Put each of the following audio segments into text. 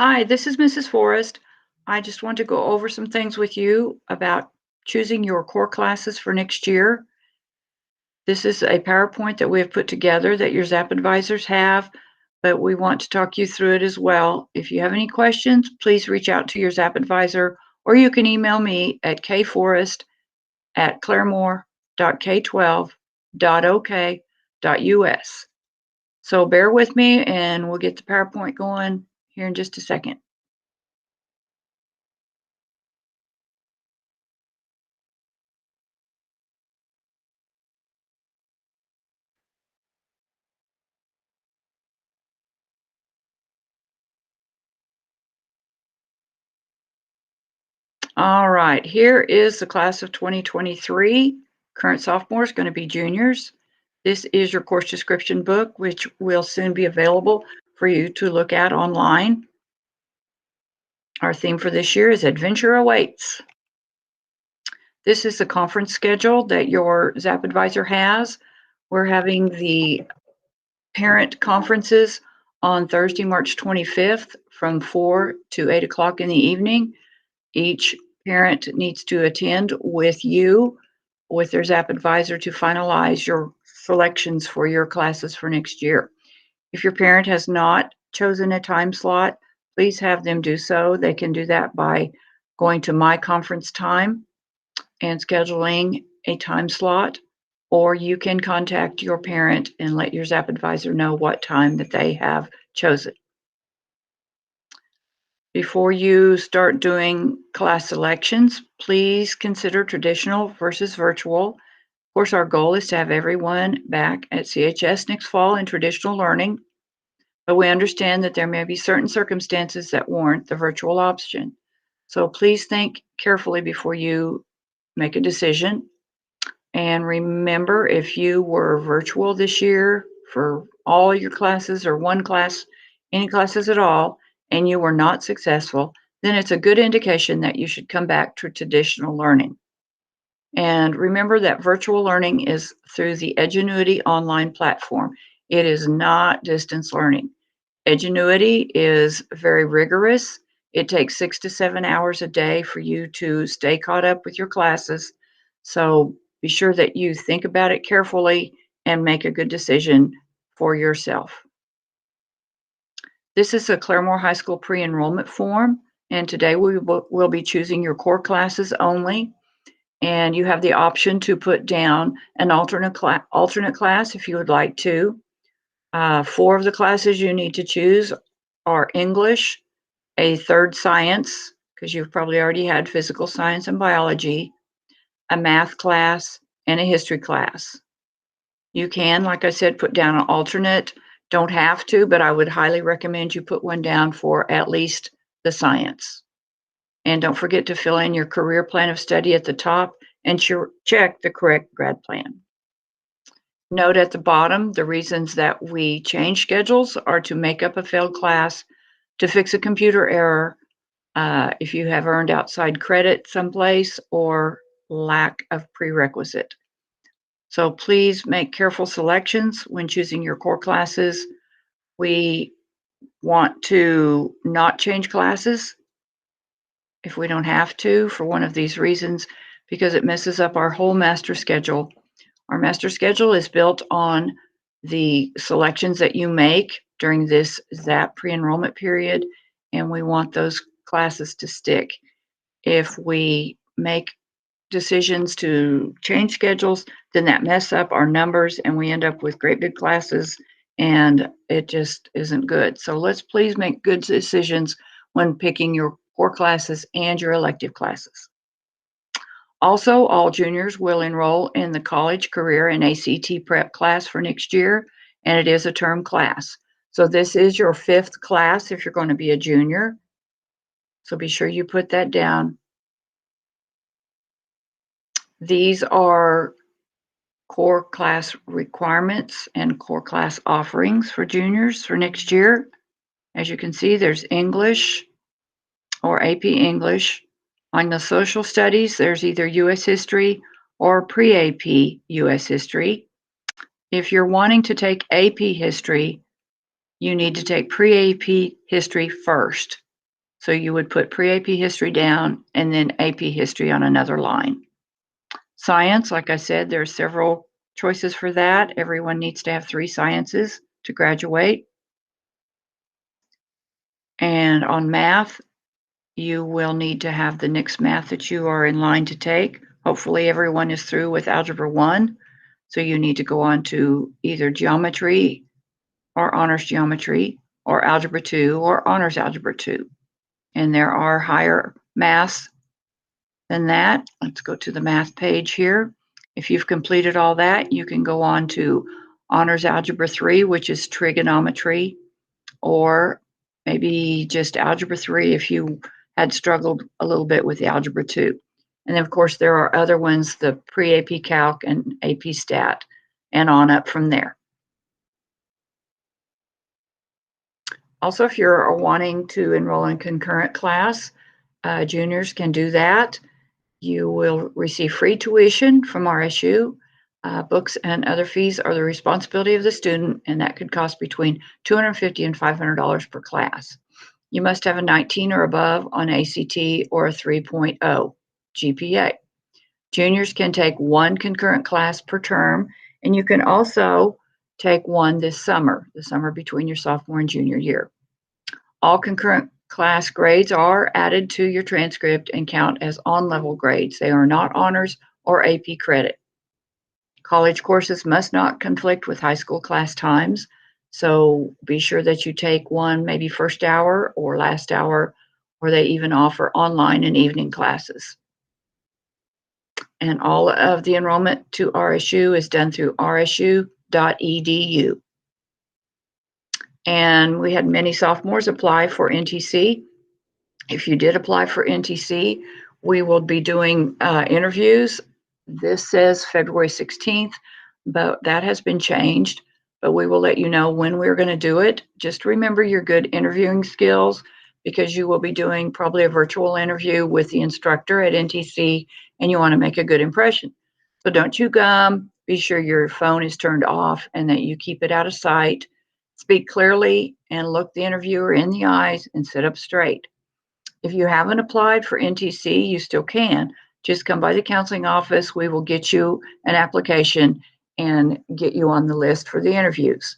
Hi, this is Mrs. Forrest. I just want to go over some things with you about choosing your core classes for next year. This is a PowerPoint that we have put together that your ZAP advisors have, but we want to talk you through it as well. If you have any questions, please reach out to your ZAP advisor, or you can email me at kforrest@claremore.k12.ok.us. So bear with me and we'll get the PowerPoint going here in just a second. All right, here is the class of 2023. Current sophomores going to be juniors. This is your course description book, which will soon be available for you to look at online. Our theme for this year is Adventure Awaits. This is the conference schedule that your ZAP advisor has. We're having the parent conferences on Thursday, March 25th from 4 to 8 o'clock in the evening. Each parent needs to attend with you, with their ZAP advisor, to finalize your selections for your classes for next year. If your parent has not chosen a time slot, please have them do so. They can do that by going to My Conference Time and scheduling a time slot, or you can contact your parent and let your ZAP advisor know what time that they have chosen. Before you start doing class selections, please consider traditional versus virtual. Of course, our goal is to have everyone back at CHS next fall in traditional learning, but we understand that there may be certain circumstances that warrant the virtual option. So please think carefully before you make a decision. And remember, if you were virtual this year for all your classes or one class, any classes at all, and you were not successful, then it's a good indication that you should come back to traditional learning. And remember that virtual learning is through the Edgenuity online platform. It is not distance learning. Edgenuity is very rigorous. It takes 6 to 7 hours a day for you to stay caught up with your classes. So be sure that you think about it carefully and make a good decision for yourself. This is a Claremore High School pre-enrollment form, and today we will be choosing your core classes only. And you have the option to put down an alternate class if you would like to. 4 of the classes you need to choose are English, a third science, because you've probably already had physical science and biology, a math class, and a history class. You can, like I said, put down an alternate. Don't have to, but I would highly recommend you put one down for at least the science. And don't forget to fill in your career plan of study at the top and check the correct grad plan. Note at the bottom, the reasons that we change schedules are to make up a failed class, to fix a computer error, if you have earned outside credit someplace, or lack of prerequisite. So please make careful selections when choosing your core classes. We want to not change classes if we don't have to for one of these reasons, because it messes up our whole master schedule. Our master schedule is built on the selections that you make during this ZAP pre-enrollment period, and we want those classes to stick. If we make decisions to change schedules, then that mess up our numbers and we end up with great big classes, and it just isn't good. So let's please make good decisions when picking your core classes and your elective classes. Also, all juniors will enroll in the college, career, and ACT prep class for next year, and it is a term class. So this is your 5th class if you're going to be a junior. So be sure you put that down. These are core class requirements and core class offerings for juniors for next year. As you can see, there's English or AP English. On the social studies, there's either US History or pre-AP US History. If you're wanting to take AP History, you need to take pre-AP History first. So you would put pre-AP history down and then AP history on another line. Science, like I said, there are several choices for that. Everyone needs to have 3 sciences to graduate. And on math, you will need to have the next math that you are in line to take. Hopefully everyone is through with Algebra 1. So you need to go on to either geometry or honors geometry or Algebra 2 or honors Algebra 2. And there are higher maths than that. Let's go to the math page here. If you've completed all that, you can go on to honors Algebra 3, which is trigonometry, or maybe just Algebra 3 if you had struggled a little bit with the Algebra 2. And then, of course, there are other ones, the pre-AP Calc and AP Stat, and on up from there. Also, if you're wanting to enroll in concurrent class, juniors can do that. You will receive free tuition from RSU. Books and other fees are the responsibility of the student, and that could cost between $250 and $500 per class. You must have a 19 or above on ACT or a 3.0 GPA. Juniors can take 1 concurrent class per term, and you can also take 1 this summer, the summer between your sophomore and junior year. All concurrent class grades are added to your transcript and count as on-level grades. They are not honors or AP credit. College courses must not conflict with high school class times, so be sure that you take one maybe first hour or last hour, or they even offer online and evening classes. And all of the enrollment to RSU is done through rsu.edu. And we had many sophomores apply for NTC. If you did apply for NTC, we will be doing interviews. This says February 16th, but that has been changed. But we will let you know when we're going to do it. Just remember your good interviewing skills, because you will be doing probably a virtual interview with the instructor at NTC, and you want to make a good impression. So don't chew gum. Be sure your phone is turned off and that you keep it out of sight. Speak clearly and look the interviewer in the eyes and sit up straight. If you haven't applied for NTC, you still can. Just come by the counseling office. We will get you an application and get you on the list for the interviews.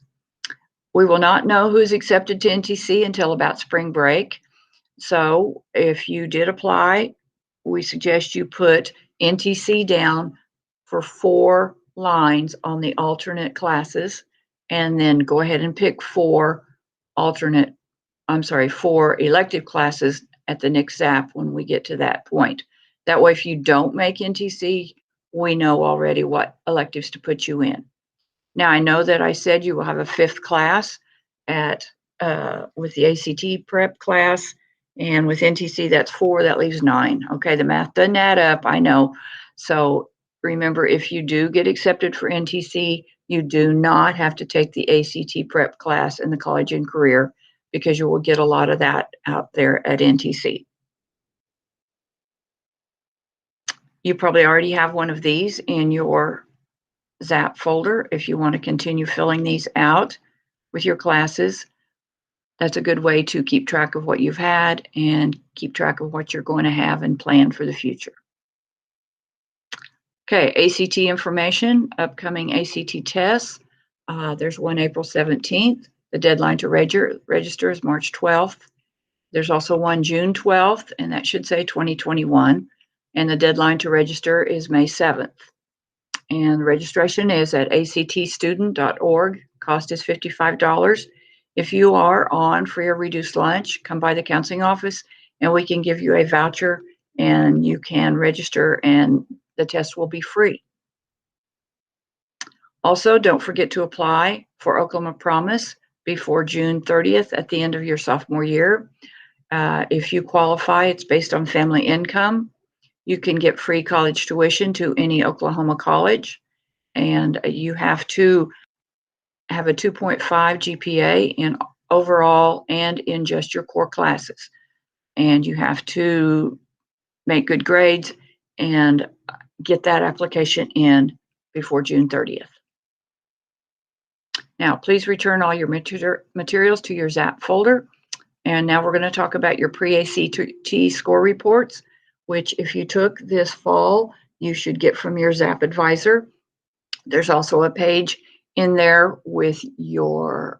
We will not know who's accepted to NTC until about spring break. So if you did apply, we suggest you put NTC down for 4 lines on the alternate classes, and then go ahead and pick 4 elective classes at the next ZAP when we get to that point. That way, if you don't make NTC, we know already what electives to put you in. Now, I know that I said you will have a 5th class with the ACT prep class, and with NTC, that's 4, that leaves 9. Okay, the math doesn't add up, I know. So remember, if you do get accepted for NTC, you do not have to take the ACT prep class in the college and career, because you will get a lot of that out there at NTC. You probably already have one of these in your ZAP folder. If you want to continue filling these out with your classes, that's a good way to keep track of what you've had and keep track of what you're going to have and plan for the future. Okay, ACT information, upcoming ACT tests. There's one April 17th. The deadline to register is March 12th. There's also one June 12th, and that should say 2021. And the deadline to register is May 7th. And registration is at actstudent.org. Cost is $55. If you are on free or reduced lunch, come by the counseling office and we can give you a voucher and you can register and the test will be free. Also, don't forget to apply for Oklahoma Promise before June 30th at the end of your sophomore year. If you qualify, it's based on family income. You can get free college tuition to any Oklahoma college, and you have to have a 2.5 GPA in overall and in just your core classes. And you have to make good grades and get that application in before June 30th. Now, please return all your materials to your ZAP folder. And now we're going to talk about your pre-ACT score reports, which if you took this fall, you should get from your ZAP advisor. There's also a page in there with your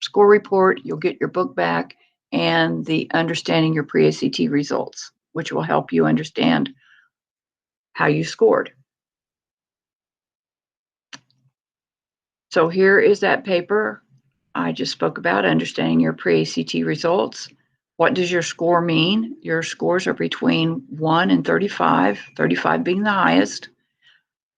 score report. You'll get your book back and the understanding your pre-ACT results, which will help you understand how you scored. So here is that paper I just spoke about, understanding your pre-ACT results. What does your score mean? Your scores are between 1 and 35, 35 being the highest.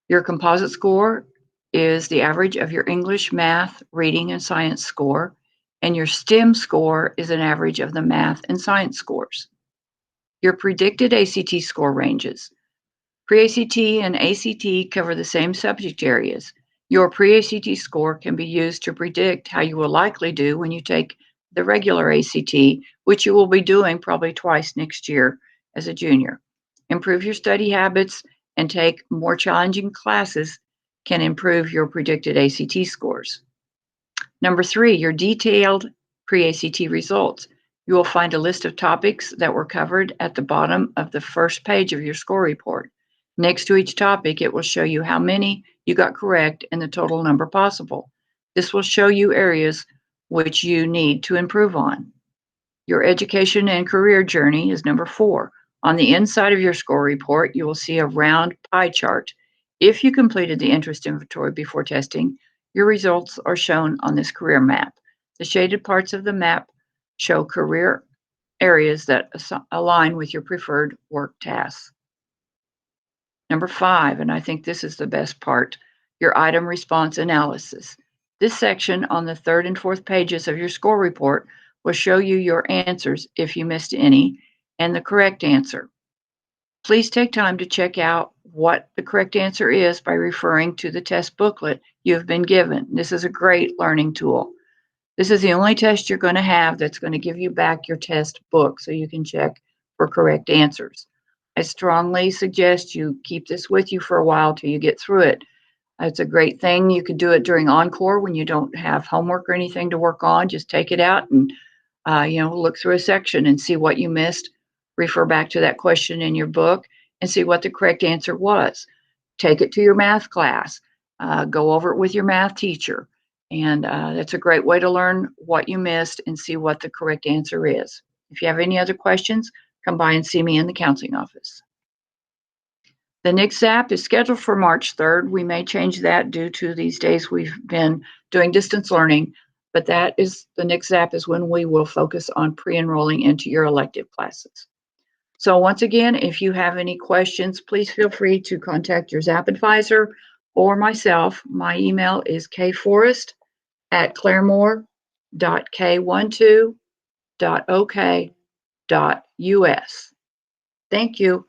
Your composite score is the average of your English, math, reading, and science score, and your STEM score is an average of the math and science scores. Your predicted ACT score ranges. Pre-ACT and ACT cover the same subject areas. Your pre-ACT score can be used to predict how you will likely do when you take the regular ACT, which you will be doing probably twice next year as a junior. Improve your study habits and take more challenging classes can improve your predicted ACT scores. Number 3, your detailed pre-ACT results. You will find a list of topics that were covered at the bottom of the first page of your score report. Next to each topic, it will show you how many you got correct and the total number possible. This will show you areas which you need to improve on. Your education and career journey is number 4. On the inside of your score report, you will see a round pie chart. If you completed the interest inventory before testing, your results are shown on this career map. The shaded parts of the map show career areas that align with your preferred work tasks. Number 5, and I think this is the best part, your item response analysis. This section on the 3rd and 4th pages of your score report will show you your answers if you missed any and the correct answer. Please take time to check out what the correct answer is by referring to the test booklet you have been given. This is a great learning tool. This is the only test you're going to have that's going to give you back your test book so you can check for correct answers. I strongly suggest you keep this with you for a while till you get through it. It's a great thing. You could do it during Encore when you don't have homework or anything to work on. Just take it out and look through a section and see what you missed. Refer back to that question in your book and see what the correct answer was. Take it to your math class. Go over it with your math teacher. And that's a great way to learn what you missed and see what the correct answer is. If you have any other questions, come by and see me in the counseling office. The next ZAP is scheduled for March 3rd. We may change that due to these days we've been doing distance learning, but that is the next ZAP is when we will focus on pre-enrolling into your elective classes. So once again, if you have any questions, please feel free to contact your ZAP advisor or myself. My email is kforrest@claremore.k12.ok.us. Thank you.